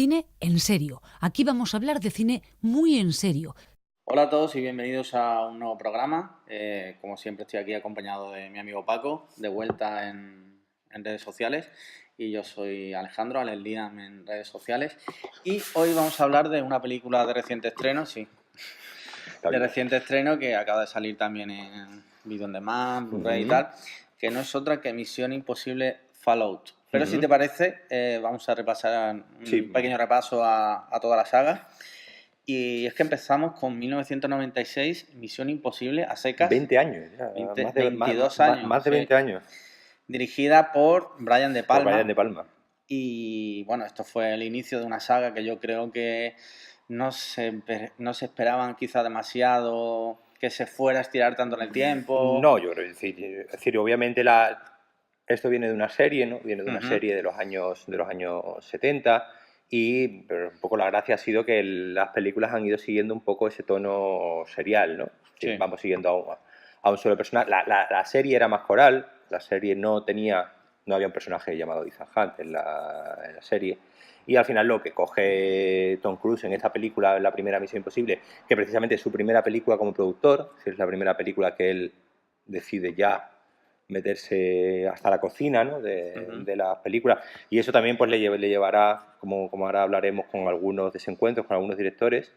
cine en serio. Aquí vamos a hablar de cine muy en serio. Hola a todos y bienvenidos a un nuevo programa. Como siempre estoy aquí acompañado de mi amigo Paco, de vuelta en redes sociales. Y yo soy Alejandro, Alex Liam en redes sociales. Y hoy vamos a hablar de una película de reciente estreno, sí. De reciente estreno que acaba de salir también en Video on Demand, Blu-ray y tal, que no es otra que Misión Imposible Fallout. Pero si te parece, vamos a repasar un pequeño repaso a toda la saga. Y es que empezamos con 1996, Misión Imposible a secas. 20 años, ya, 22 años. Más de 20 años. Dirigida por Brian De Palma. Por Brian De Palma. Y bueno, esto fue el inicio de una saga que yo creo que no se esperaban quizá demasiado que se fuera a estirar tanto en el tiempo. No, yo creo que es decir, obviamente esto viene de una serie, ¿no? Viene de una serie de los años 70 pero un poco la gracia ha sido que las películas han ido siguiendo un poco ese tono serial, ¿no? Sí. Vamos siguiendo a un solo personaje. La serie era más coral, la serie no había un personaje llamado Ethan Hunt en la serie. Y al final lo que coge Tom Cruise en esta película, la primera Misión Imposible, que precisamente es su primera película como productor, es la primera película que él decide ya meterse hasta la cocina, ¿no? de las películas. Y eso también pues, le llevará, como ahora hablaremos, con algunos desencuentros, con algunos directores.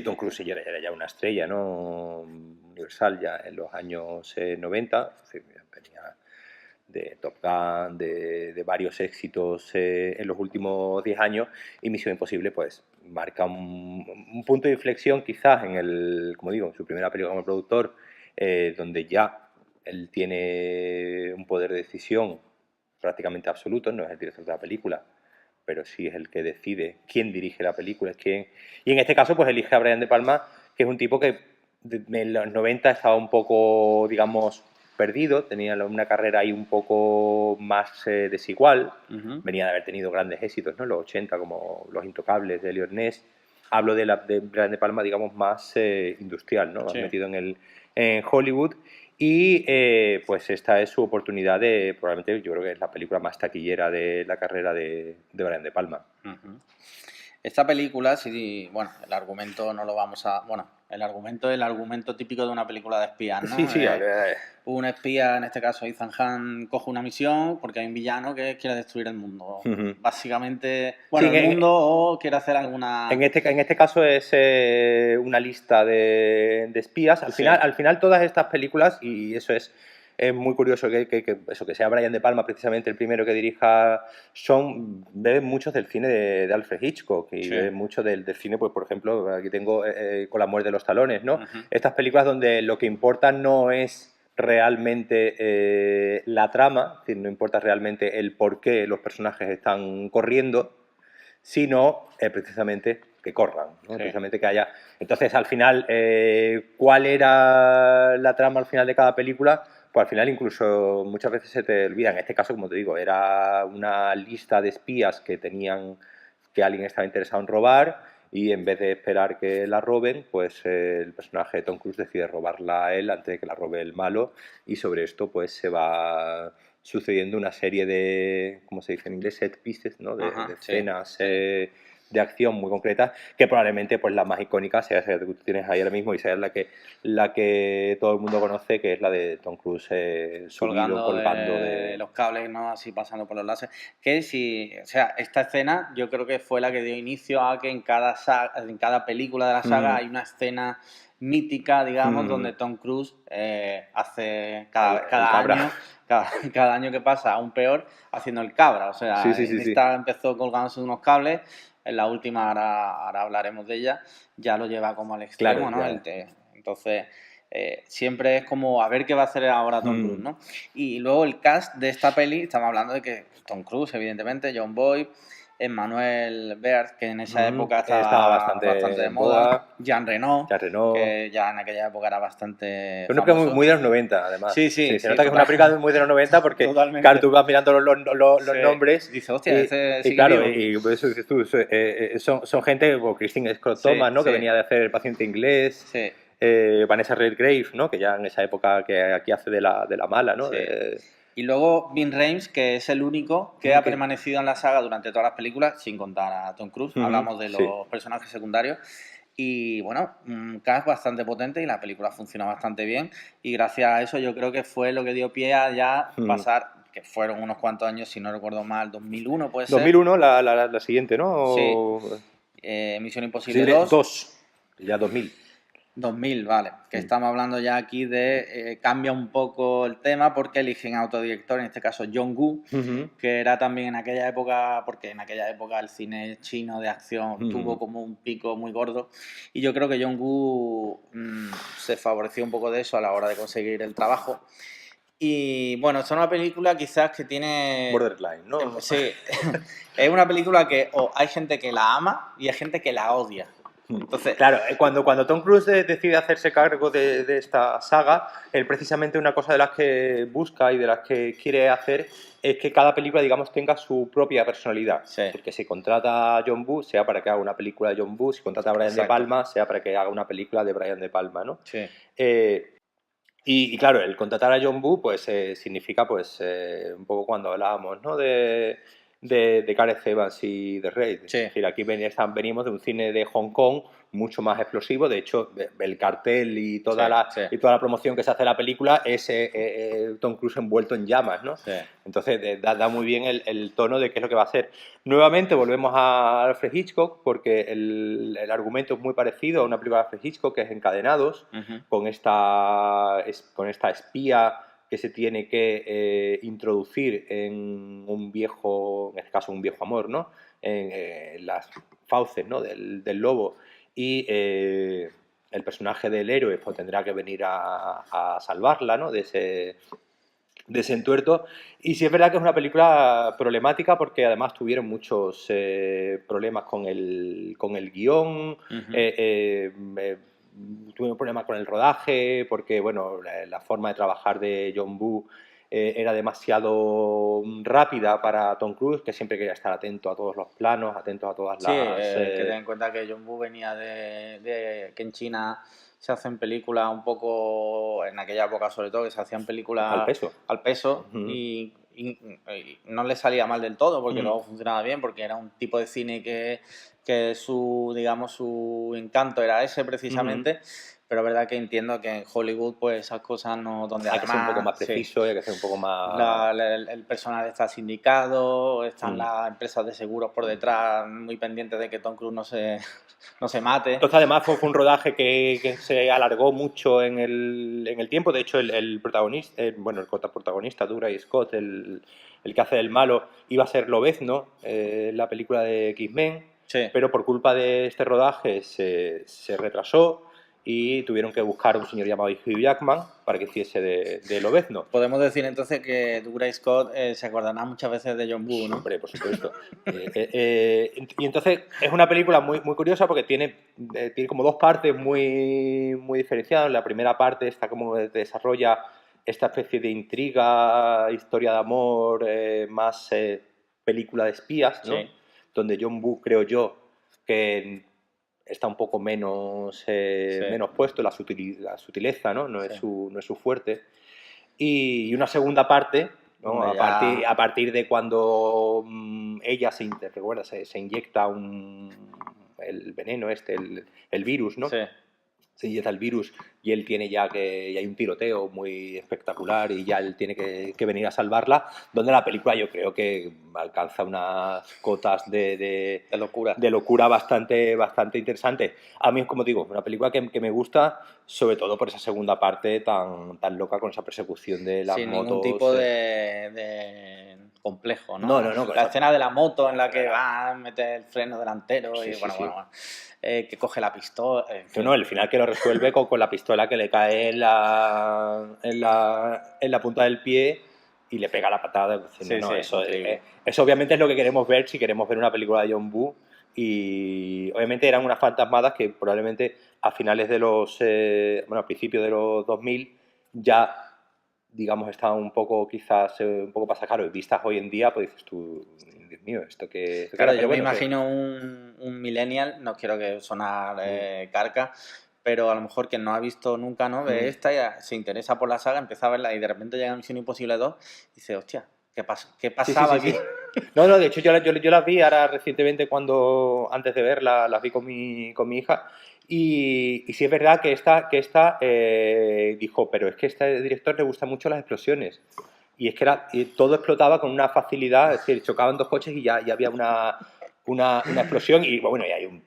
Tom Cruise ya era ya una estrella, ¿no? Universal ya en los años 90, venía de Top Gun, de varios éxitos en los últimos 10 años, y Misión Imposible pues marca un punto de inflexión quizás como digo, en su primera película como productor, donde ya él tiene un poder de decisión prácticamente absoluto, no es el director de la película, pero sí es el que decide quién dirige la película, es quién. Y en este caso pues elige a Brian De Palma, que es un tipo que en los 90 estaba un poco, digamos, perdido, tenía una carrera ahí un poco más desigual, venía de haber tenido grandes éxitos, ¿no? Los 80, como Los Intocables de Elliot Ness. Hablo de Brian De Palma, digamos, más industrial, ¿no? Más metido en Hollywood. Y pues esta es su oportunidad probablemente yo creo que es la película más taquillera de la carrera de Brian De Palma. Esta película, sí, bueno, el argumento no lo vamos a... Bueno, el argumento típico de una película de espías, ¿no? Sí. Un espía, en este caso Ethan Hunt, coge una misión porque hay un villano que quiere destruir el mundo. Básicamente, bueno, el mundo o quiere hacer alguna... En este caso es una lista de espías. Al final todas estas películas, y eso es muy curioso que sea Brian De Palma precisamente el primero que dirija, beben muchos del cine de Alfred Hitchcock y beben mucho del cine, pues por ejemplo, aquí tengo Con la muerte de los talones, ¿no? Estas películas donde lo que importa no es realmente la trama, es decir, no importa realmente el por qué los personajes están corriendo, sino precisamente que corran, ¿no? Precisamente que haya... Entonces, al final, ¿cuál era la trama al final de cada película? Pues al final incluso muchas veces se te olvida. En este caso, como te digo, era una lista de espías que alguien estaba interesado en robar, y en vez de esperar que la roben, pues el personaje de Tom Cruise decide robarla a él antes de que la robe el malo, y sobre esto pues se va sucediendo una serie de, ¿cómo se dice en inglés? Set pieces, ¿no? De escenas de acción muy concretas, que probablemente pues la más icónica sea esa que tú tienes ahí ahora mismo, y sea la que todo el mundo conoce, que es la de Tom Cruise colgando de los cables, ¿no? Así pasando por los láseres. O sea, esta escena yo creo que fue la que dio inicio a que en cada película de la saga hay una escena mítica, digamos, donde Tom Cruise hace cada año que pasa aún peor haciendo el cabra. O sea, esta empezó colgándose de unos cables. En la última, ahora hablaremos de ella, ya lo lleva como al extremo, ¿no? Entonces, siempre es como a ver qué va a hacer ahora Tom Cruise, ¿no? Y luego el cast de esta peli, estamos hablando de que Tom Cruise, evidentemente, John Boyd, Emmanuel Beard, que en esa época estaba bastante de moda, Jean Reno, que ya en aquella época era bastante famoso. Una película muy de los 90, además. Sí, se nota que es una película muy de los 90 porque, claro, tú vas mirando los nombres. Dice, hostia, y claro, y por eso dices tú, son gente como Christine Scott Thomas, ¿no? Que venía de hacer El paciente inglés. Vanessa Redgrave, ¿no? Que ya en esa época que aquí hace de la mala, ¿no? Y luego Vin Rames, que es el único que ha permanecido en la saga durante todas las películas, sin contar a Tom Cruise. Hablamos de los personajes secundarios. Y bueno, un cast bastante potente y la película funciona bastante bien. Y gracias a eso yo creo que fue lo que dio pie a ya pasar, que fueron unos cuantos años, si no recuerdo mal, 2001 puede ser. 2001, la siguiente, ¿no? Sí. Misión Imposible 2. Ya 2000. 2000, vale. Que estamos hablando ya aquí de... cambia un poco el tema porque eligen autodirector, en este caso John Woo, que era también en aquella época, porque en aquella época el cine chino de acción tuvo como un pico muy gordo. Y yo creo que John Woo se favoreció un poco de eso a la hora de conseguir el trabajo. Y bueno, es una película quizás que tiene... Borderline, ¿no? Sí. Es una película que hay gente que la ama y hay gente que la odia. Entonces, claro, cuando Tom Cruise decide hacerse cargo de esta saga, él precisamente una cosa de las que busca y de las que quiere hacer es que cada película, digamos, tenga su propia personalidad. Sí. Porque si contrata a John Woo, sea para que haga una película de John Woo, si contrata a Brian De Palma, sea para que haga una película de Brian De Palma, ¿no? Sí. Y claro, el contratar a John Woo pues significa pues un poco cuando hablábamos, ¿no? de Gareth Evans y de Raid. Sí. Es decir, aquí venimos de un cine de Hong Kong mucho más explosivo. De hecho, el cartel y toda la promoción que se hace de la película es Tom Cruise envuelto en llamas, ¿no? Sí. Entonces da muy bien el tono de qué es lo que va a hacer. Nuevamente volvemos a Alfred Hitchcock porque el argumento es muy parecido a una película de Alfred Hitchcock que es Encadenados, con esta espía que se tiene que introducir en un viejo, en este caso un viejo amor, ¿no? En las fauces, ¿no? del lobo. Y el personaje del héroe pues, tendrá que venir a salvarla, ¿no? de ese entuerto. Y sí es verdad que es una película problemática porque además tuvieron muchos problemas con el guión. Tuvieron problemas con el rodaje porque, bueno, la forma de trabajar de John Woo era demasiado rápida para Tom Cruise, que siempre quería estar atento a todos los planos, atento a todas las... que ten en cuenta que John Woo venía de que en China se hacen películas un poco, en aquella época sobre todo, que se hacían películas al peso y no le salía mal del todo porque luego funcionaba bien porque era un tipo de cine que su encanto era ese precisamente. Pero es verdad que entiendo que en Hollywood pues esas cosas no... donde hay que ser un poco más preciso, hay que ser un poco más... el personal está sindicado, están las empresas de seguros por detrás muy pendientes de que Tom Cruise no se mate. Entonces además fue un rodaje que se alargó mucho en el tiempo. De hecho el protagonista, el coprotagonista, Dougray Scott, el que hace del malo, iba a ser Lobezno, la película de X-Men, pero por culpa de este rodaje se retrasó y tuvieron que buscar a un señor llamado Hugh Jackman para que hiciese de Lobezno. Podemos decir entonces que Dougray Scott se acordará muchas veces de John Woo, ¿no? Hombre, por supuesto. Y entonces es una película muy, muy curiosa porque tiene como dos partes muy, muy diferenciadas. La primera parte está como desarrolla esta especie de intriga, historia de amor, más película de espías, ¿no? Sí. Donde John Woo, creo yo, que está un poco menos puesto, la sutileza, ¿no? No es su fuerte. Y una segunda parte, ¿no? A partir de cuando ella se inyecta el veneno el virus, ¿no? Sí. Se inyecta el virus y él tiene ya y hay un tiroteo muy espectacular y ya él tiene que venir a salvarla, donde la película yo creo que alcanza unas cotas de locura bastante interesantes. A mí, como digo, una película que me gusta, sobre todo por esa segunda parte tan loca con esa persecución de las motos. Sin ningún tipo de complejo, ¿no? No. La escena de la moto en la que va a meter el freno delantero Sí. Bueno. Que coge la pistola. No, el final que lo resuelve con la pistola que le cae en la punta del pie y le pega la patada. Eso obviamente es lo que queremos ver si queremos ver una película de John Woo. Y obviamente eran unas fantasmadas que probablemente a finales de a principios de los 2000 ya, digamos, estaban un poco pasajeros. Vistas hoy en día, pues dices tú, Dios mío, esto Claro, yo me imagino un millennial, no quiero que sonar carca, pero a lo mejor quien no ha visto nunca, ¿no? Ve esta y se interesa por la saga, empieza a verla y de repente llega Misión Imposible 2 y dice, hostia, ¿qué pasaba aquí? No, de hecho yo las vi ahora recientemente antes de verla, las vi con mi hija y sí es verdad que esta dijo, pero es que a este director le gustan mucho las explosiones. Y es que todo explotaba con una facilidad, es decir, chocaban dos coches y ya había una explosión y bueno, y hay un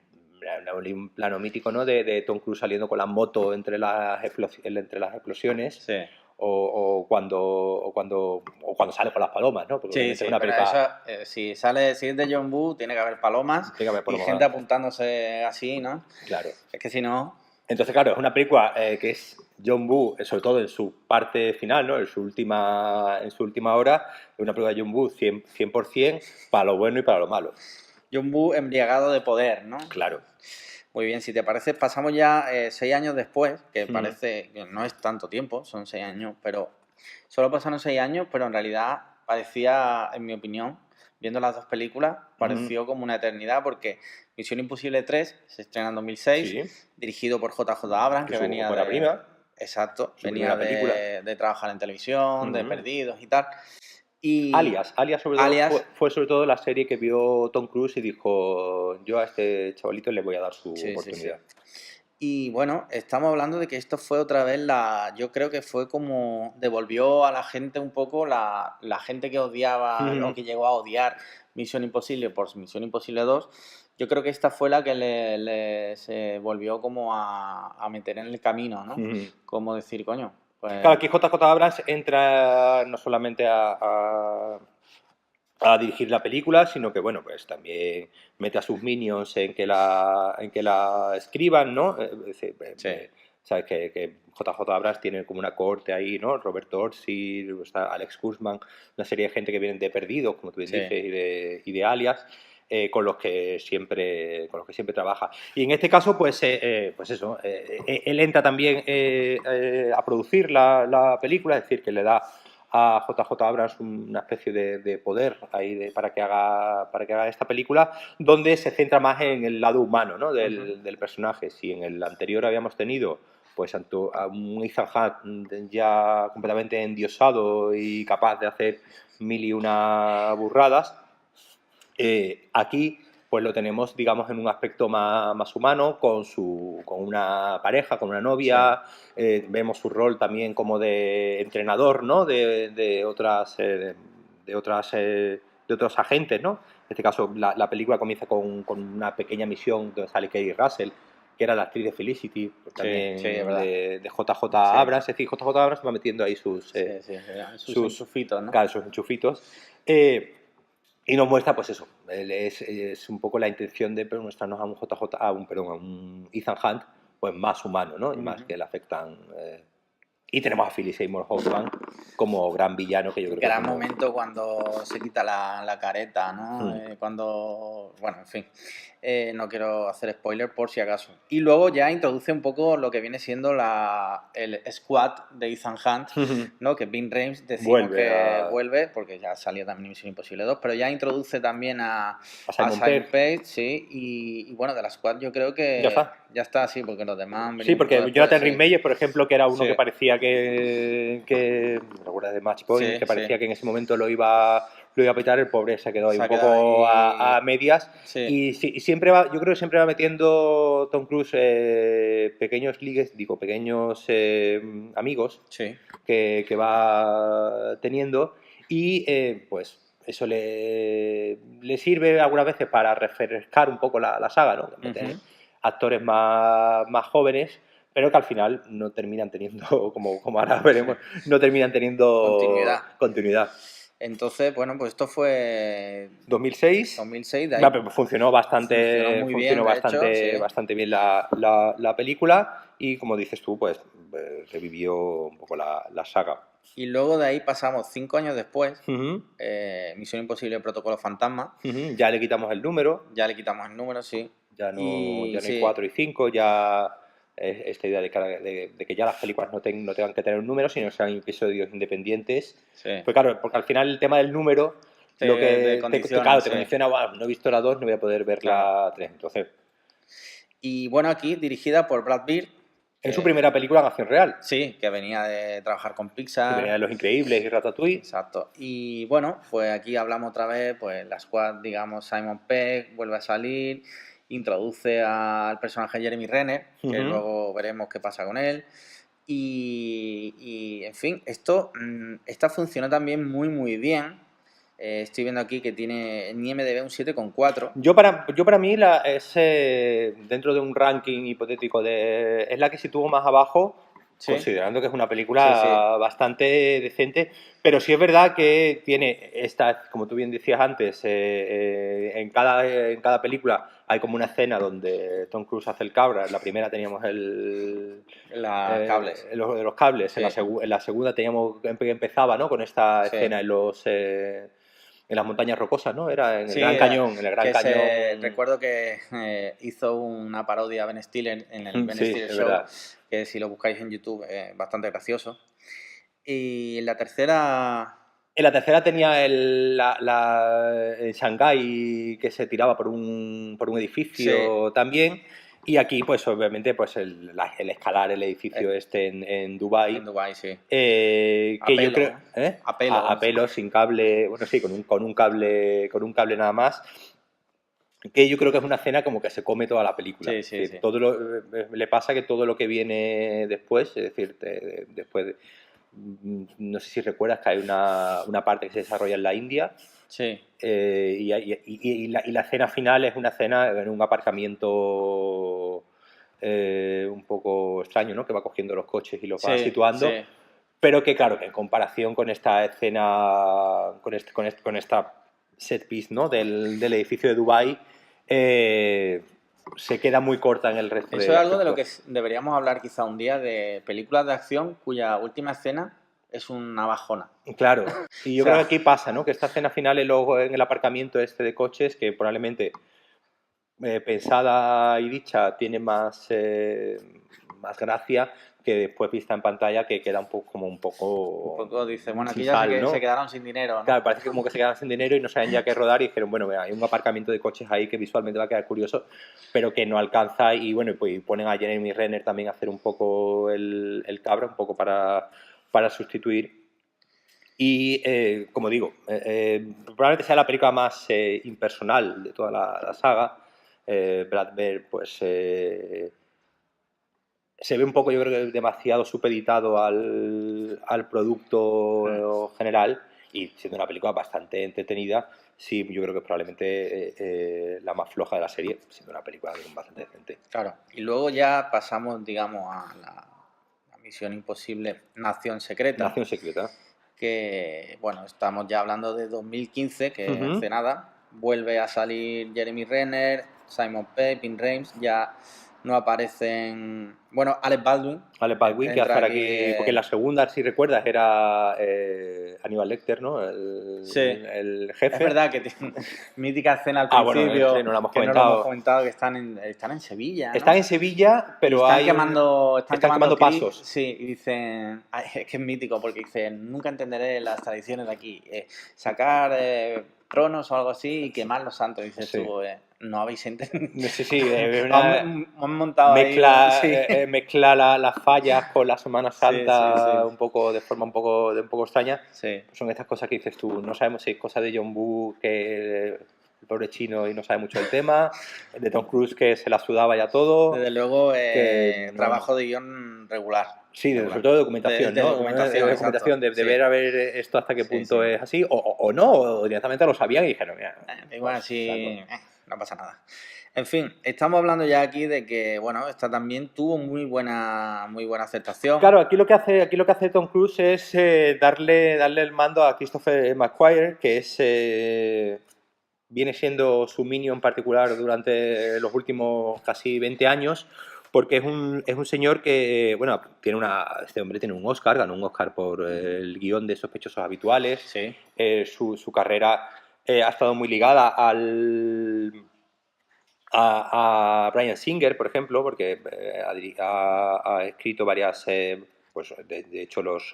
plano mítico, ¿no? de Tom Cruise saliendo con la moto entre las explosiones. Sí. O cuando sale por las palomas, ¿no? Porque sí, una película... pero eso, si es de John Woo, tiene que haber palomas, y gente apuntándose así, ¿no? Claro. Es que si no... Entonces, claro, es una película que es John Woo, sobre todo en su parte final, ¿no? En su última hora, es una película de John Woo 100% para lo bueno y para lo malo. John Woo embriagado de poder, ¿no? Claro. Muy bien, si te parece, pasamos ya 6 años después, que parece que no es tanto tiempo, son 6 años, pero solo pasaron 6 años, pero en realidad parecía, en mi opinión, viendo las dos películas, pareció como una eternidad, porque Misión Imposible 3 se estrena en 2006, dirigido por JJ Abrams, que venía de... prima. Exacto, venía de trabajar en televisión, de Perdidos y tal. Y Alias sobre todo fue sobre todo la serie que vio Tom Cruise y dijo, yo a este chavalito le voy a dar su oportunidad. Sí. Y bueno, estamos hablando de que esto fue otra vez yo creo que fue como devolvió a la gente un poco la gente que odiaba o que llegó a odiar Misión Imposible por Misión Imposible 2. Yo creo que esta fue la que se volvió como a meter en el camino, ¿no? Como decir, coño. Pues... Claro, aquí JJ Abrams entra no solamente a dirigir la película, sino que bueno, pues también mete a sus minions en que la escriban, ¿no? Sabes que JJ Abrams tiene como una cohorte ahí, ¿no? Robert Orci, está Alex Kurtzman, una serie de gente que vienen de Perdidos, como tú bien dices, y de Alias. Con los que siempre trabaja. Y en este caso, pues eso, él entra también a producir la película, es decir, que le da a JJ Abrams una especie de poder ahí para que haga esta película, donde se centra más en el lado humano, ¿no? del personaje. Si en el anterior habíamos tenido pues a un Ethan Hunt ya completamente endiosado y capaz de hacer mil y una burradas, aquí pues lo tenemos, digamos, en un aspecto más humano, con una pareja, con una novia. Vemos su rol también como de entrenador, ¿no? de otros agentes, ¿no? En este caso, la película comienza con una pequeña misión donde sale Kerry Russell, que era la actriz de Felicity, también de JJ Abrams. Es decir, JJ Abrams va metiendo ahí sus enchufitos, ¿no? Claro, sus enchufitos. Y nos muestra, pues eso, es un poco la intención de mostrarnos a un Ethan Hunt pues más humano, ¿no? Y más que le afectan. Y tenemos a Philip Seymour Hoffman como gran villano, que yo creo que gran momento cuando se quita la careta, ¿no? Bueno, en fin. No quiero hacer spoiler por si acaso. Y luego ya introduce un poco lo que viene siendo el squad de Ethan Hunt, ¿no? Que Ving Rhames decimos vuelve, porque ya salió también Misión Imposible 2, pero ya introduce también a Simon Pegg, sí, y bueno, de la squad yo creo que ya está, sí, porque los demás... Sí, porque Jonathan Rhys-Meyers, por ejemplo, que era uno que parecía que me recuerda de Match Point, que parecía que en ese momento lo iba a petar, el pobre se quedó ahí un poco a medias. Y siempre yo creo que siempre va metiendo Tom Cruise pequeños amigos que va teniendo, y pues eso le sirve algunas veces para refrescar un poco la saga, ¿no? Actores más jóvenes, pero que al final no terminan teniendo, como ahora veremos, no terminan teniendo continuidad. Entonces, bueno, pues esto fue 2006. De ahí funcionó bastante bien la película, y como dices tú, pues revivió un poco la saga. Y luego de ahí pasamos 5 años después, Misión Imposible Protocolo Fantasma. Ya le quitamos el número. Sí. Ya no hay 4 y 5, ya esta idea de que ya las películas no tengan que tener un número, sino que sean episodios independientes. Pues claro, porque al final el tema del número te condiciona, no he visto la 2, no voy a poder ver la 3. Entonces... Y bueno, aquí dirigida por Brad Bird, En su primera película en acción real. Sí, que venía de trabajar con Que Pixar. venía de Los Increíbles y Ratatouille. Exacto. Y bueno, pues aquí hablamos otra vez, pues la squad, digamos, Simon Pegg vuelve a salir, introduce al personaje Jeremy Renner, que luego veremos qué pasa con él. Y en fin, esta funciona también muy, muy bien. Estoy viendo aquí que tiene en IMDb un 7,4. Yo para mí dentro de un ranking hipotético es la que sitúo más abajo, Sí. considerando que es una película bastante decente, pero sí es verdad que tiene como tú bien decías antes, en cada película hay como una escena donde Tom Cruise hace el cabra. En la primera teníamos cables. Los de los cables. Sí. En la segunda empezaba, ¿no?, con esta escena en las montañas rocosas, ¿no? Era en el Gran Cañón. En el Gran Cañón. Recuerdo que hizo una parodia a Ben Stiller en el Ben Stiller Show, verdad. Que si lo buscáis en YouTube es bastante gracioso. Y en la tercera... En la tercera tenía en Shanghái, que se tiraba por un edificio también. Y aquí, pues obviamente, pues el escalar el edificio en Dubái. En Dubái, sí. Que yo creo, a pelo, sin cable, bueno, sí, con un cable nada más. Que yo creo que es una escena como que se come toda la película. Sí. Le pasa que todo lo que viene después, es decir, después no sé si recuerdas que hay una parte que se desarrolla en la India. Sí. Y la escena final es una escena en un aparcamiento un poco extraño, ¿no? Que va cogiendo los coches y los va situando. Sí. Pero que, claro, que en comparación con esta escena, con esta set piece, ¿no?, del edificio de Dubái, se queda muy corta en el resto. Eso es algo de lo que deberíamos hablar quizá un día, de películas de acción cuya última escena es una bajona. Claro, y yo creo que aquí pasa, ¿no?, que esta escena final en el aparcamiento de coches, que probablemente pensada y dicha tiene más gracia, que después vista en pantalla que queda un poco dice, bueno, aquí ya se quedaron sin dinero, ¿no? Claro, parece que como que se quedaron sin dinero y no saben ya qué rodar, y dijeron, bueno, hay un aparcamiento de coches ahí que visualmente va a quedar curioso, pero que no alcanza, y bueno, pues ponen a Jeremy Renner también a hacer un poco el cabra, un poco para sustituir. Y como digo, probablemente sea la película más impersonal de toda la saga. Brad Bird, pues se ve un poco, yo creo que demasiado supeditado al producto general, y siendo una película bastante entretenida, sí, yo creo que es probablemente la más floja de la serie, siendo una película bastante decente. Claro, y luego ya pasamos, digamos, a la Misión Imposible, Nación Secreta. Nación Secreta. Que, bueno, estamos ya hablando de 2015, que hace nada. Vuelve a salir Jeremy Renner, Simon Pegg, Ving Rhames, ya no aparecen... Bueno, Alec Baldwin. Que hace aquí, porque en la segunda, si recuerdas, era Aníbal Lecter, ¿no? El jefe. Es verdad que tiene mítica escena al principio, bueno, no lo hemos que comentado. no lo hemos comentado, que están en Sevilla, ¿no? Están en Sevilla, pero están quemando pasos. Sí, y dicen... Es que es mítico, porque dicen, nunca entenderé las tradiciones de aquí. Sacar tronos o algo así y quemar los santos. Dices tú, no habéis entendido. Sí, han montado mezcla las fallas con la Semana Santa un poco de forma un poco extraña. Sí. Son estas cosas que dices tú, no sabemos si es cosa de John Woo, que el pobre chino y no sabe mucho del tema, de Tom Cruise, que se la sudaba ya todo. Desde luego, trabajo de guión regular. Sí, sobre todo de documentación, ¿no? Documentación, de ver a ver esto hasta qué punto es así, o no, o directamente lo sabían y dijeron, mira. Igual sí, no pasa nada. En fin, estamos hablando ya aquí de que, bueno, esta también tuvo muy buena aceptación. Claro, aquí lo que hace Tom Cruise es darle el mando a Christopher McQuarrie, que viene siendo su minion particular durante los últimos casi 20 años, porque es un señor que, bueno, este hombre tiene un Oscar, ganó un Oscar por el guión de Sospechosos Habituales. Sí. Su carrera ha estado muy ligada a Bryan Singer, por ejemplo, porque ha escrito varias pues de hecho los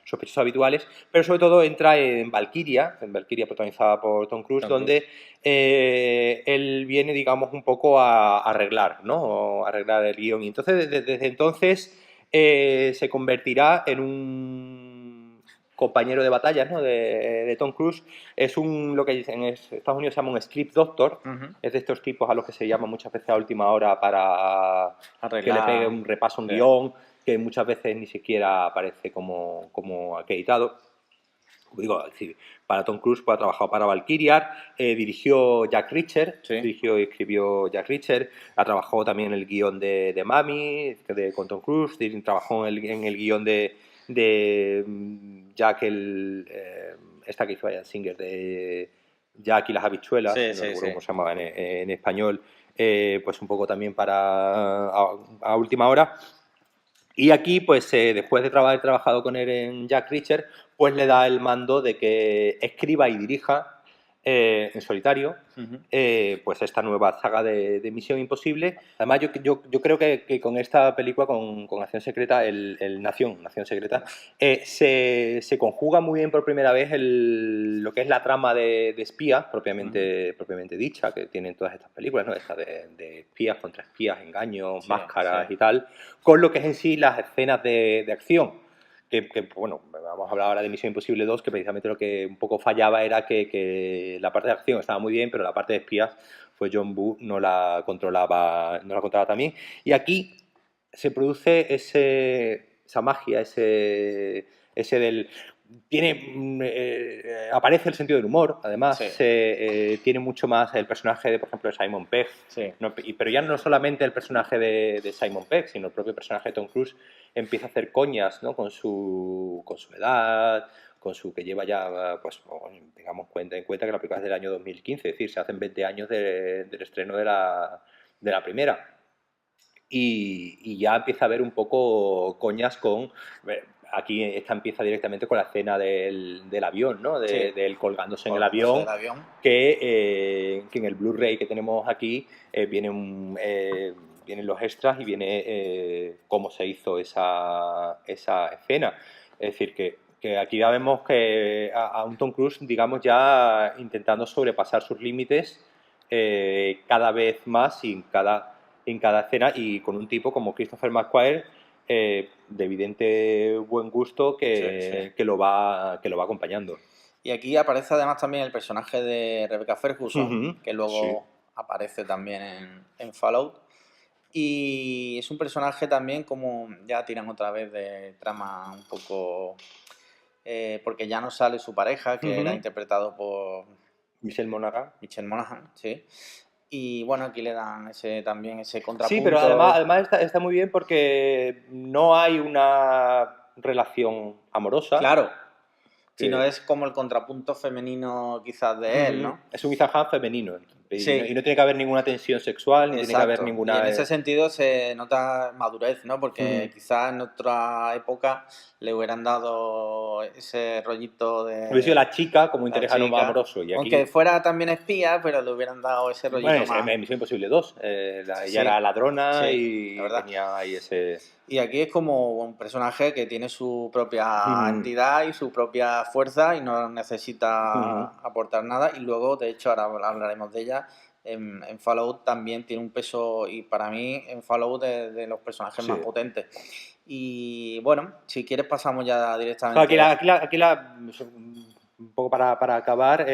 sospechosos habituales, pero sobre todo entra en Valkyria protagonizada por Tom Cruise, donde él viene, digamos, un poco a arreglar, ¿no? A arreglar el guión. Y entonces, desde entonces, se convertirá en un compañero de batallas, ¿no? de Tom Cruise. Es lo que en Estados Unidos se llama un script doctor. Es de estos tipos a los que se llama muchas veces a última hora para que le pegue un repaso a un guión, que muchas veces ni siquiera aparece como acreditado. Digo, es decir, para Tom Cruise, pues, ha trabajado para Valkyria, dirigió Jack Reacher, dirigió y escribió Jack Reacher, ha trabajado también en el guión de Mami, con Tom Cruise, trabajó en el guión de Jack, esta que hizo Bryan Singer, de Jack y las habichuelas, no recuerdo cómo se llamaba en español, pues un poco también para a última hora. Y aquí, pues después de haber trabajado con él en Jack Reacher, pues le da el mando de que escriba y dirija en solitario pues esta nueva saga de Misión Imposible. Además, yo creo que con esta película, con Acción Secreta, Nación Secreta, se conjuga muy bien por primera vez lo que es la trama de espías propiamente dicha, que tienen todas estas películas, ¿no? Esta de espías contra espías, engaños, máscaras y tal, con lo que es en sí las escenas de acción. Bueno, vamos a hablar ahora de Misión Imposible 2, que precisamente lo que un poco fallaba era que la parte de acción estaba muy bien, pero la parte de espías, pues John Woo no la controlaba también. Y aquí se produce esa magia, ese del... aparece el sentido del humor, además, tiene mucho más el personaje de, por ejemplo, de Simon Pegg, pero ya no solamente el personaje de Simon Pegg, sino el propio personaje de Tom Cruise empieza a hacer coñas, ¿no? con su edad, con su que lleva ya, pues tengamos en cuenta que la película es del año 2015, es decir, se hacen 20 años del estreno de la primera. Y ya empieza a haber un poco coñas con... Aquí esta empieza directamente con la escena del avión, ¿no? De él colgándose en el avión, que en el Blu-ray que tenemos aquí vienen los extras y viene cómo se hizo esa escena. Es decir, que aquí ya vemos que a un Tom Cruise, digamos, ya intentando sobrepasar sus límites cada vez más y en cada escena, y con un tipo como Christopher McQuarrie, de evidente buen gusto que lo va acompañando. Y aquí aparece además también el personaje de Rebecca Ferguson, que luego aparece también en Fallout. Y es un personaje también, como ya tiran otra vez de trama un poco... porque ya no sale su pareja, que era interpretado por... Michelle Monaghan, sí. Y bueno, aquí le dan también ese contrapunto. Sí, pero además está muy bien porque no hay una relación amorosa. Claro. Sino es como el contrapunto femenino quizás de él, ¿no? Es un Ethan Hunt femenino. Y no tiene que haber ninguna tensión sexual, ni tiene que haber ninguna... Y en ese sentido se nota madurez, ¿no? Porque quizás en otra época le hubieran dado ese rollito de... Hubiera sido la chica como interés amoroso. Y aquí... Aunque fuera también espía, pero le hubieran dado ese rollito más... en Misión Imposible 2. Ella era ladrona y tenía ahí ese... Y aquí es como un personaje que tiene su propia entidad y su propia fuerza y no necesita aportar nada. Y luego, de hecho, ahora hablaremos de ella, en Fallout también tiene un peso, y para mí en Fallout es de los personajes más potentes. Y bueno, si quieres pasamos ya directamente... Aquí un poco para acabar,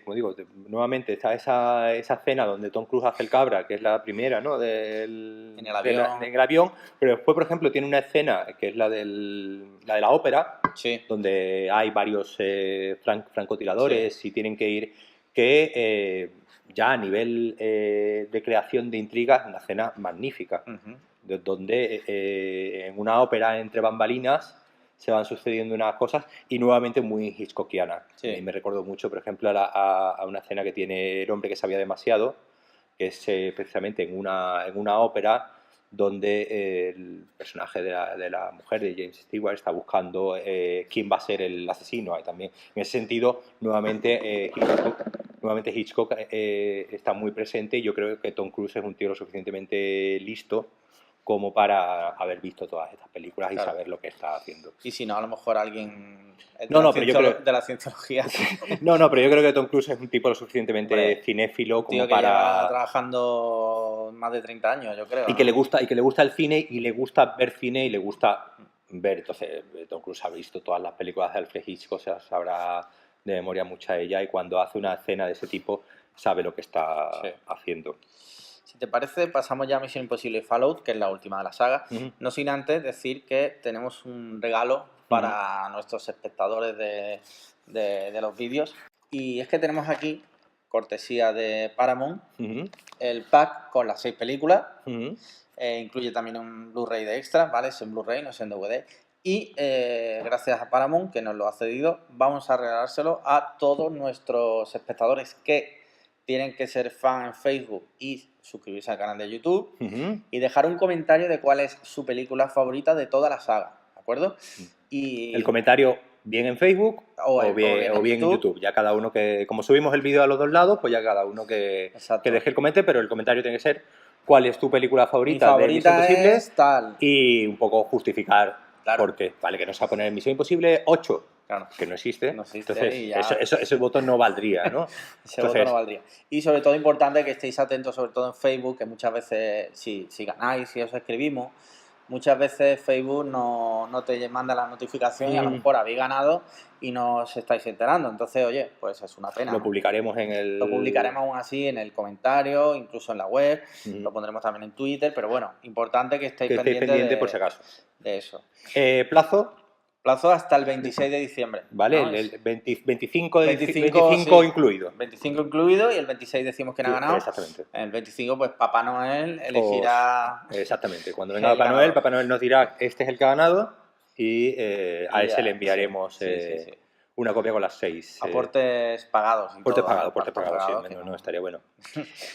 como digo, nuevamente está esa escena donde Tom Cruise hace el cabra, que es la primera, ¿no? En el avión, pero después, por ejemplo, tiene una escena que es la de la ópera, donde hay varios francotiradores y tienen que ir, que ya a nivel de creación de intrigas es una escena magnífica, donde en una ópera entre bambalinas se van sucediendo unas cosas y nuevamente muy hitchcockiana. Y me recuerdo mucho, por ejemplo, a una escena que tiene El hombre que sabía demasiado, que es precisamente en una ópera donde el personaje de la mujer de James Stewart está buscando quién va a ser el asesino. Y también, en ese sentido, nuevamente Hitchcock está muy presente, y yo creo que Tom Cruise es un tío lo suficientemente listo como para haber visto todas estas películas y Claro. saber lo que está haciendo. Y si no, a lo mejor alguien pero yo creo... de la cienciología. No, pero yo creo que Tom Cruise es un tipo lo suficientemente Hombre, cinéfilo como tío que lleva para... trabajando más de 30 años, yo creo. Y que le gusta el cine y le gusta ver cine y le gusta ver. Entonces, Tom Cruise ha visto todas las películas de Alfred Hitchcock, o sea, sabrá de memoria mucha de ella, y cuando hace una escena de ese tipo sabe lo que está haciendo. Si te parece, pasamos ya a Misión Imposible Fallout, que es la última de la saga. No sin antes decir que tenemos un regalo para nuestros espectadores de los vídeos. Y es que tenemos aquí, cortesía de Paramount, el pack con las 6 películas. Incluye también un Blu-ray de extra, ¿vale? Es en Blu-ray, no es en DVD. Y gracias a Paramount, que nos lo ha cedido, vamos a regalárselo a todos nuestros espectadores que tienen que ser fan en Facebook y suscribirse al canal de YouTube y dejar un comentario de cuál es su película favorita de toda la saga, ¿de acuerdo? Y el comentario bien en Facebook o bien en YouTube. Ya cada uno que... Como subimos el vídeo a los dos lados, pues ya cada uno que deje el comentario, pero el comentario tiene que ser cuál es tu película favorita, de Misión Imposible es tal. Y un poco justificar por qué. Vale, que no se va a poner Misión Imposible 8. Claro. Que no existe. Entonces, y ya... ese voto no valdría, ¿no? Voto no valdría. Y sobre todo importante que estéis atentos, sobre todo en Facebook, que muchas veces, si ganáis, si os escribimos, muchas veces Facebook no te manda la notificación y a lo mejor habéis ganado y no os estáis enterando. Entonces, oye, pues es una pena. Lo publicaremos Lo publicaremos aún así en el comentario, incluso en la web, lo pondremos también en Twitter, pero bueno, importante que estéis pendientes por si acaso. De eso. ¿Plazo? Plazo hasta el 26 de diciembre. Vale, ¿no? el 25 sí, incluido. 25 incluido y el 26 decimos quién ha ganado. Exactamente. El 25, pues Papá Noel elegirá... Exactamente. Cuando venga Papá Noel nos dirá este es el que ha ganado y a ese le enviaremos una copia con las 6. Aportes pagados. Aportes pagados, sí, no estaría bueno.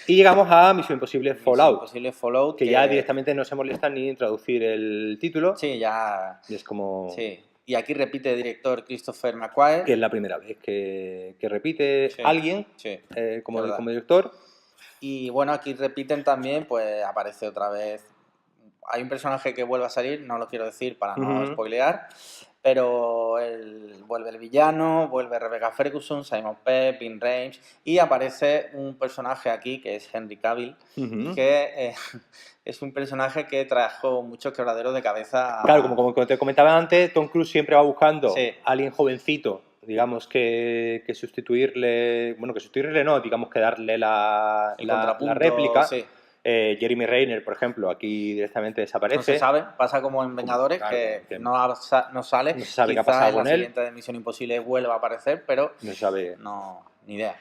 Y llegamos a Misión Imposible Fallout. Que ya directamente no se molestan ni en traducir el título. Sí, ya... Y es como... Sí. Y aquí repite director Christopher McQuarrie. Que es la primera vez que repite alguien como director. Y bueno, aquí repiten también, pues aparece otra vez. Hay un personaje que vuelve a salir, no lo quiero decir para no spoilear, pero vuelve el villano, vuelve Rebecca Ferguson, Simon Pegg, Ving Rhames, y aparece un personaje aquí que es Henry Cavill, que es un personaje que trajo muchos quebraderos de cabeza. Claro, como te comentaba antes, Tom Cruise siempre va buscando a alguien jovencito, digamos que sustituirle, bueno, que sustituirle no, digamos que darle la réplica. Sí. Jeremy Renner, por ejemplo, aquí directamente desaparece. No se sabe, pasa como en Vengadores, que no sale. No se sabe qué ha Quizá pasado en con la él. siguiente de Misión Imposible vuelva a aparecer, pero no se sabe. No, ni idea.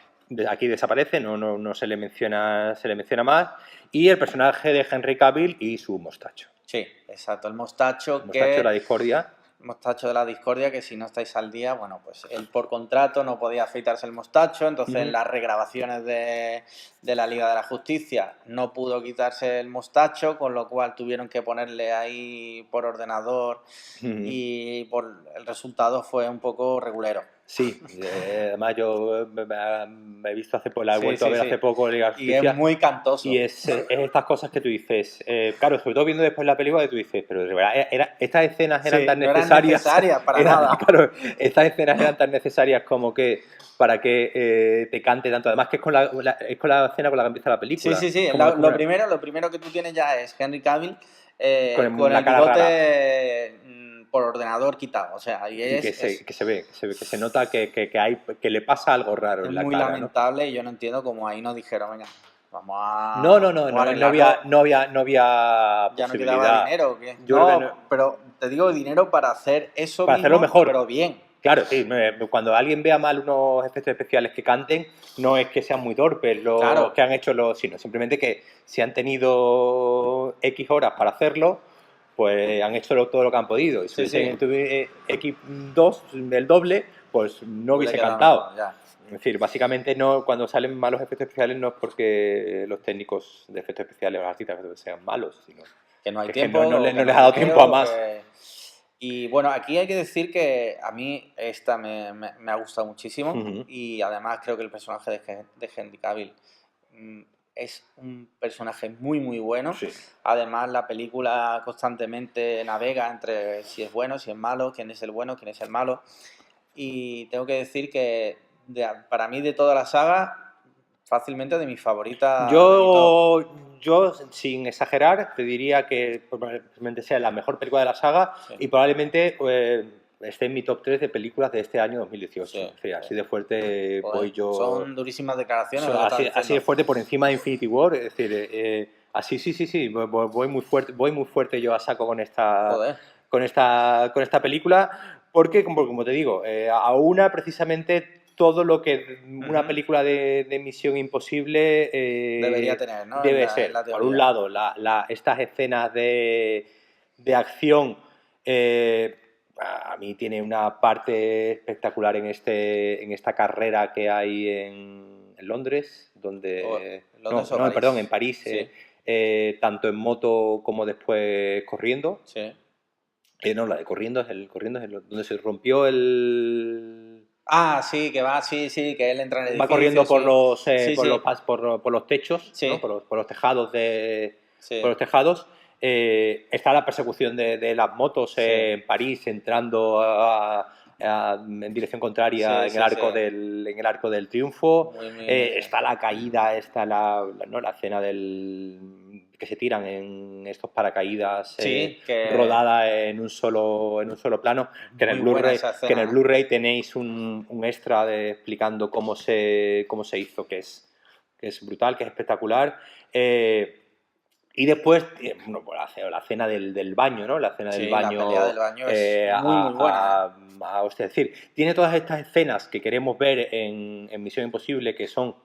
Aquí desaparece, no se le menciona más. Y el personaje de Henry Cavill y su mostacho. Sí, exacto, el mostacho de la discordia. Mostacho de la discordia, que si no estáis al día, bueno, pues él por contrato no podía afeitarse el mostacho, entonces en las regrabaciones de la Liga de la Justicia no pudo quitarse el mostacho, con lo cual tuvieron que ponerle ahí por ordenador y el resultado fue un poco regulero. Sí, además yo me he visto hace poco, la he vuelto a ver hace poco Liga de la Justicia. Y es muy cantoso. Y es estas cosas que tú dices, claro, sobre todo viendo después la película que tú dices, pero de verdad, estas escenas eran tan necesarias. No eran necesarias para nada. Claro, estas escenas eran tan necesarias como que para que te cante tanto. Además que es con la escena con la que empieza la película. Sí. Lo primero que tú tienes ya es Henry Cavill con el bigote por ordenador quitado, o sea, que se ve, que se nota que le pasa algo raro en la cara. Es muy lamentable, ¿no? Y yo no entiendo cómo ahí nos dijeron, venga, vamos a... No había ¿Ya posibilidad. no quedaba dinero o qué? No, pero te digo dinero para hacer eso para hacerlo mejor, pero bien. Claro, sí, cuando alguien vea mal unos efectos especiales que canten, no es que sean muy torpes los que han hecho sino simplemente que si han tenido X horas para hacerlo, pues han hecho todo lo que han podido. Y si X2, el doble, pues no hubiese cantado. Es decir, básicamente cuando salen malos efectos especiales no es porque los técnicos de efectos especiales o los artistas sean malos, sino que no hay tiempo. No les ha dado tiempo a más. Y bueno, aquí hay que decir que a mí esta me ha gustado muchísimo y además creo que el personaje de Henry Cavill es un personaje muy, muy bueno. Sí. Además, la película constantemente navega entre si es bueno, si es malo, quién es el bueno, quién es el malo. Y tengo que decir que para mí, de toda la saga, fácilmente de mis favoritas de mi top. Yo, sin exagerar, te diría que probablemente sea la mejor película de la saga Sí. y probablemente esté en mi top 3 de películas de este año 2018. Sí, Es decir, así de fuerte Joder, voy yo. son durísimas declaraciones lo que estás Así de diciendo. fuerte por encima de Infinity War. Es decir, así sí, voy muy fuerte yo a saco con Joder. con esta película, porque, como te digo, aúna precisamente todo lo que una película de Misión Imposible Debería tener, ¿no? debe En ser. la Por un teoría. lado, estas escenas de acción, a mí tiene una parte espectacular en esta carrera que hay en Londres, donde... ¿Londres o no, París? perdón, en París, Sí. tanto en moto como después corriendo. Sí. No, la de corriendo donde se rompió el... Ah, sí, que va, sí, que él entra en el edificio. Va corriendo por sí. los Sí, sí. por los techos, Sí. ¿no? por los tejados Sí. por los tejados. Está la persecución de las motos Sí. en París, entrando en dirección contraria Sí, en el arco del triunfo. Muy- Está la caída, está ¿no? la escena que se tiran en estos paracaídas, Sí, que- rodada en un solo plano, que en el Muy buena Blu-ray, esa escena. que en el Blu-ray tenéis un extra explicando cómo se hizo, que es brutal, que es espectacular. Y después, bueno, pues la escena del baño, ¿no? La escena del Sí, baño. la pelea del baño es muy buena. Es decir, tiene todas estas escenas que queremos ver en Misión Imposible, que son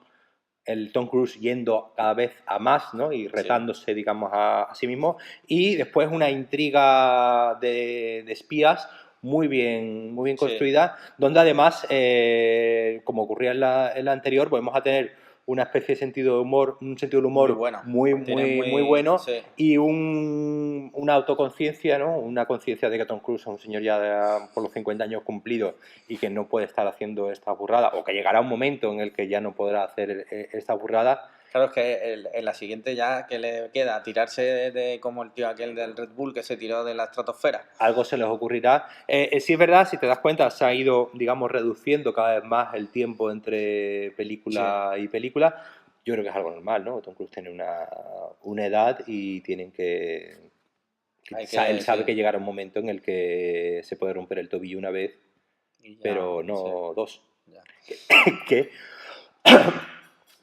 el Tom Cruise yendo cada vez a más, ¿no? Y retándose, digamos, a sí mismo. Y después una intriga de espías muy bien construida, donde además, como ocurría en la anterior, pues vamos a tener una especie de sentido de humor, un sentido del humor muy bueno, sí. y una autoconciencia, ¿no? Una conciencia de que Tom Cruise es un señor ya por los 50 años cumplidos y que no puede estar haciendo esta burrada, o que llegará un momento en el que ya no podrá hacer esta burrada. Claro, es que en la siguiente ya que le queda tirarse como el tío aquel del Red Bull que se tiró de la estratosfera. Algo se les ocurrirá. Sí es verdad, si te das cuenta, se ha ido, digamos, reduciendo cada vez más el tiempo entre película y película. Yo creo que es algo normal, ¿no? Tom Cruise tiene una edad y tienen que... Él sabe que llegará un momento en el que se puede romper el tobillo una vez, pero no dos. Ya.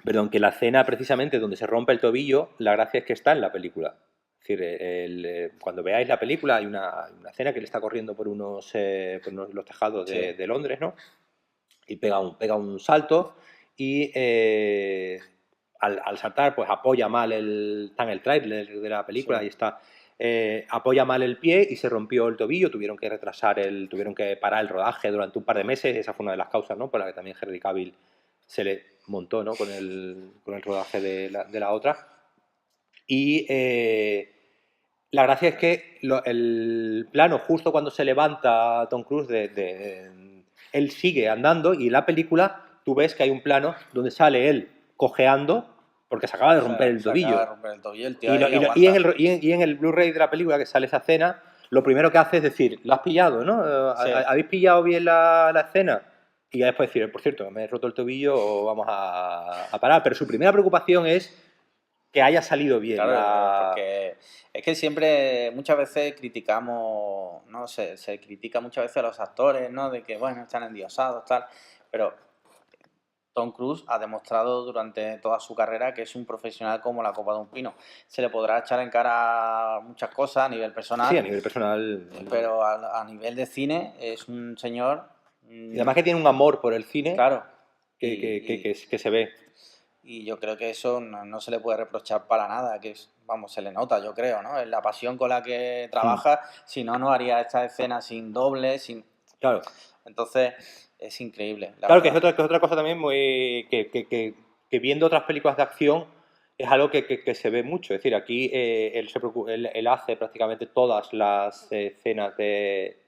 Perdón, que la escena precisamente donde se rompe el tobillo, la gracia es que está en la película. Es decir, cuando veáis la película hay una escena que le está corriendo por los tejados de Londres, ¿no? Y pega un salto y al saltar pues apoya mal está en el tráiler de la película y está... apoya mal el pie y se rompió el tobillo, tuvieron que parar el rodaje durante un par de meses. Esa fue una de las causas, ¿no? Por la que también Henry Cavill se le montó, ¿no? con el rodaje de la otra. Y la gracia es que el plano, justo cuando se levanta Tom Cruise, él sigue andando, y en la película tú ves que hay un plano donde sale él cojeando porque se acaba de romper el tobillo. Y en el Blu-ray de la película que sale esa escena, lo primero que hace es decir, ¿lo has pillado, no? ¿Habéis pillado bien la escena? Y ya después decir, por cierto, me he roto el tobillo o vamos a parar. Pero su primera preocupación es que haya salido bien. Claro, porque es que siempre, muchas veces criticamos, ¿no? Se critica muchas veces a los actores, ¿no? De que, bueno, están endiosados, tal. Pero Tom Cruise ha demostrado durante toda su carrera que es un profesional como la copa de un pino. Se le podrá echar en cara muchas cosas a nivel personal. Sí, a nivel personal. Pero a nivel de cine es un señor... Y además que tiene un amor por el cine. Claro. Que se ve. Y yo creo que eso no se le puede reprochar para nada, que se le nota, yo creo, ¿no? En la pasión con la que trabaja, si no haría esta escena sin doble, Claro. Entonces, es increíble. Claro, que es otra cosa también muy... que viendo otras películas de acción es algo que se ve mucho. Es decir, aquí él hace prácticamente todas las escenas de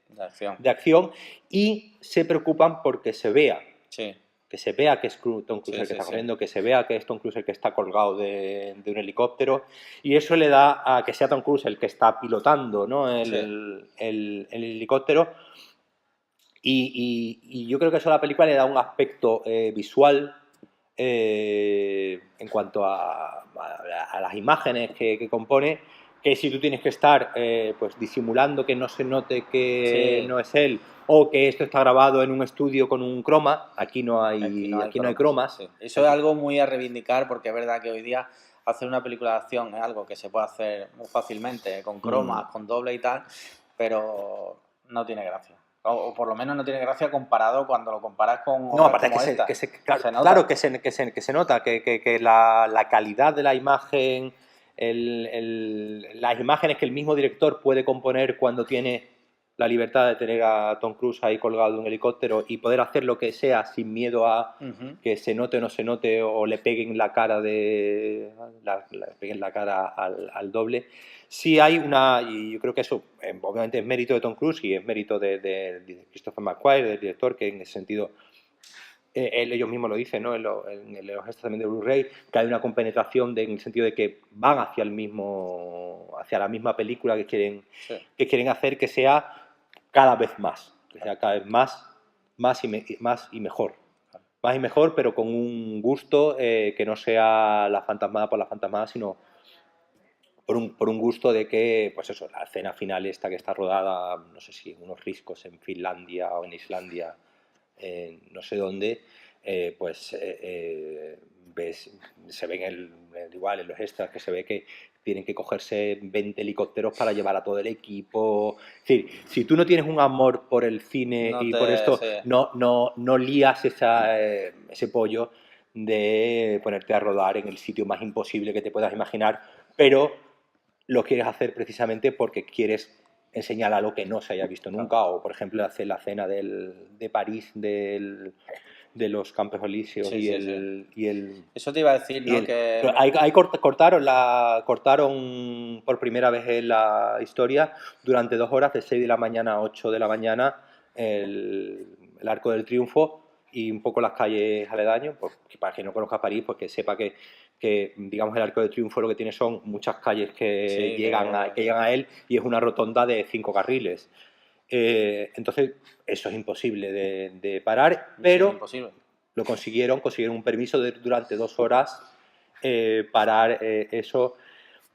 acción y se preocupan porque se vea. Sí. que se vea que es Tom Cruise Sí, el que sí, está sí. corriendo, que se vea que es Tom Cruise el que está colgado de un helicóptero, y eso le da a que sea Tom Cruise el que está pilotando, ¿no? Sí. el helicóptero, y yo creo que eso a la película le da un aspecto visual en cuanto a las imágenes que compone, que si tú tienes que estar pues disimulando que no se note que Sí, no es él, o que esto está grabado en un estudio con un croma, aquí no aquí no hay, hay aquí no hay cromas. cromas. Sí. Eso es algo muy a reivindicar porque es verdad que hoy día hacer una película de acción es algo que se puede hacer muy fácilmente, con cromas, con doble y tal, pero no tiene gracia. O por lo menos no tiene gracia comparado cuando lo comparas con No, obras aparte como esta. claro, Se nota. claro que se nota que la calidad de la imagen, las imágenes que el mismo director puede componer cuando tiene la libertad de tener a Tom Cruise ahí colgado de un helicóptero y poder hacer lo que sea sin miedo a que se note o no se note, o le peguen la cara le peguen la cara al doble. Sí hay y yo creo que eso obviamente es mérito de Tom Cruise y es mérito de Christopher McQuarrie, del director, que en ese sentido ellos mismos lo dicen, ¿no? En los gestos también de Blu-ray, que hay una compenetración en el sentido de que van hacia la misma película Sí. que quieren hacer, que sea cada vez más, que sea cada vez más y mejor. Más y mejor, pero con un gusto que no sea la fantasmada por la fantasmada, sino por un gusto de que, pues eso, la escena final esta que está rodada, no sé si en unos riscos en Finlandia o en Islandia, no sé dónde, pues ves, se ven igual en los extras que se ve que tienen que cogerse 20 helicópteros para llevar a todo el equipo. Es decir, si tú no tienes un amor por el cine No y por te... esto, Sí. no lías ese pollo de ponerte a rodar en el sitio más imposible que te puedas imaginar, pero lo quieres hacer precisamente porque quieres enseñar algo que no se haya visto nunca, o por ejemplo hacer la escena de París de los Campos Elíseos Sí, sí, sí. y el Eso te iba a decir, ¿no? Que... ahí cortaron por primera vez en la historia durante 2 horas, de 6 de la mañana a 8 de la mañana, el Arco del Triunfo y un poco las calles aledañas, pues, para quien no conozca París, pues que sepa que digamos el Arco del Triunfo lo que tiene son muchas calles que Sí, llegan a él, y es una rotonda de 5 carriles. Entonces eso es imposible de parar, pero imposible. lo consiguieron un permiso durante 2 horas parar eso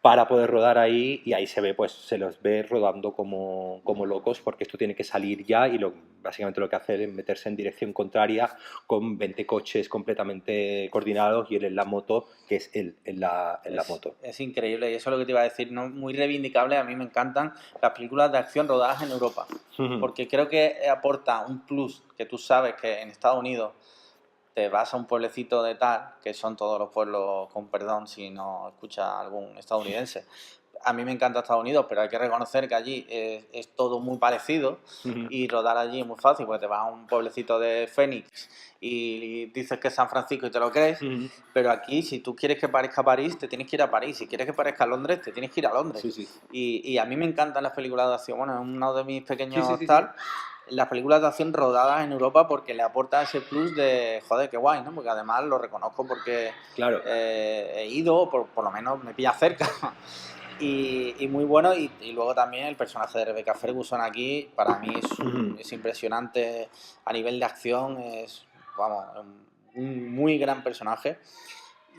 para poder rodar ahí, y ahí se ve, pues se los ve rodando como locos, porque esto tiene que salir ya, y básicamente lo que hace es meterse en dirección contraria con 20 coches completamente coordinados y él en la moto, que es él en la moto. Es increíble, y eso es lo que te iba a decir, ¿no? Muy reivindicable. A mí me encantan las películas de acción rodadas en Europa, porque creo que aporta un plus que tú sabes que en Estados Unidos te vas a un pueblecito de tal, que son todos los pueblos, con perdón si no escucha algún estadounidense. A mí me encanta Estados Unidos, pero hay que reconocer que allí es todo muy parecido, y rodar allí es muy fácil, porque te vas a un pueblecito de Phoenix y dices que es San Francisco y te lo crees, pero aquí si tú quieres que parezca París, te tienes que ir a París, si quieres que parezca Londres, te tienes que ir a Londres. Sí, sí. Y a mí me encantan las películas de acción, bueno, es uno de mis pequeños Sí. tal, las películas de acción rodadas en Europa, porque le aporta ese plus de, joder, qué guay, ¿no? Porque además lo reconozco porque Claro. he ido, por lo menos me pilla cerca. Y muy bueno, y luego también el personaje de Rebecca Ferguson aquí, para mí es impresionante a nivel de acción, es, vamos, un muy gran personaje.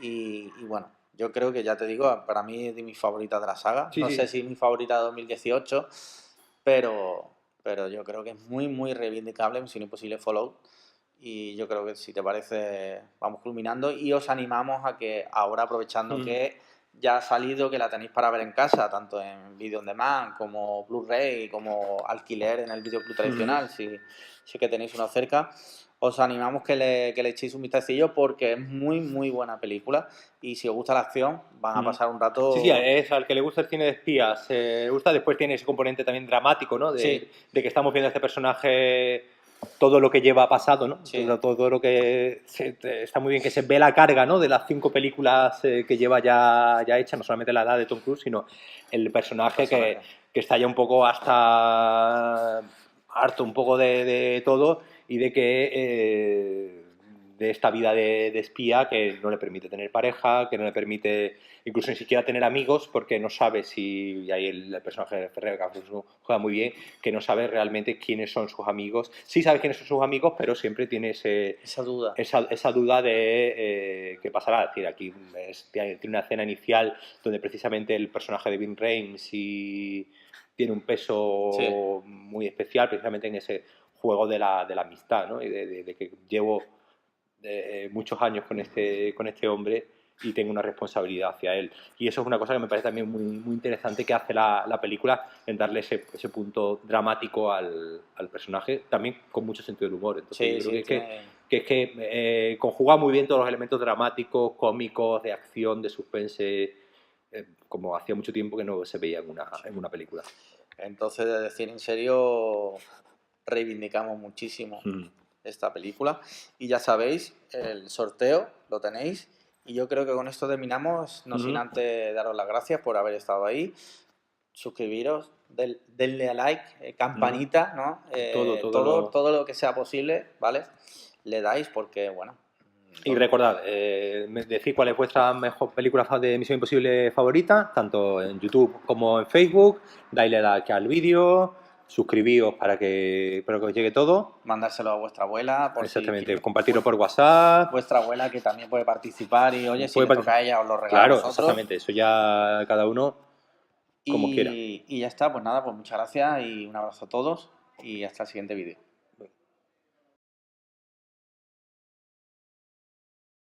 Y bueno, yo creo que, ya te digo, para mí es de mis favoritas de la saga. Sí, No sí. sé si es mi favorita de 2018, pero yo creo que es muy, muy reivindicable, Misión Imposible Fallout. Y yo creo que, si te parece, vamos culminando, y os animamos a que ahora, aprovechando que ya ha salido, que la tenéis para ver en casa, tanto en Video On Demand como Blu-ray, como alquiler en el videoclub tradicional, si que tenéis uno cerca, os animamos que le echéis un vistacillo, porque es muy, muy buena película, y si os gusta la acción, van a pasar un rato... Sí, es al que le gusta el cine de espías, le gusta. Después tiene ese componente también dramático, ¿no? De que estamos viendo a este personaje, todo lo que lleva pasado, ¿no? Sí. Todo lo que... está muy bien que se ve la carga, ¿no? De las 5 películas que lleva ya hechas, no solamente la edad de Tom Cruise, sino el personaje que está ya un poco hasta harto un poco de todo, y de que de esta vida de espía que no le permite tener pareja, que no le permite incluso ni siquiera tener amigos, porque no sabe si, y ahí el personaje de Ferrer juega muy bien, que no sabe realmente quiénes son sus amigos. Sí sabe quiénes son sus amigos, pero siempre tiene esa duda. Esa duda de qué pasará. Es decir, aquí tiene una escena inicial donde precisamente el personaje de Ving Rhames tiene un peso muy especial, precisamente en ese juego de la amistad, ¿no? Y de que llevo muchos años con este hombre y tengo una responsabilidad hacia él. Y eso es una cosa que me parece también muy, muy interesante que hace la película, en darle ese punto dramático al personaje, también con mucho sentido del humor. Entonces, yo creo que conjuga muy bien todos los elementos dramáticos, cómicos, de acción, de suspense, como hacía mucho tiempo que no se veía en una película. Entonces, de decir en serio, reivindicamos muchísimo esta película. Y ya sabéis, el sorteo lo tenéis. Y yo creo que con esto terminamos, no sin antes daros las gracias por haber estado ahí. Suscribiros, denle a like, campanita, ¿no? Todo lo que sea posible, ¿vale? Le dais porque, bueno... Y recordad, decid cuál es vuestra mejor película de Misión Imposible favorita, tanto en YouTube como en Facebook. Dale like al vídeo, suscribíos para que os llegue todo. Mandárselo a vuestra abuela. Exactamente, compartirlo por WhatsApp. Vuestra abuela que también puede participar y, oye, si le toca a ella os lo regalo a vosotros. Exactamente, eso ya cada uno como quiera. Y ya está, pues nada, pues muchas gracias y un abrazo a todos y hasta el siguiente vídeo.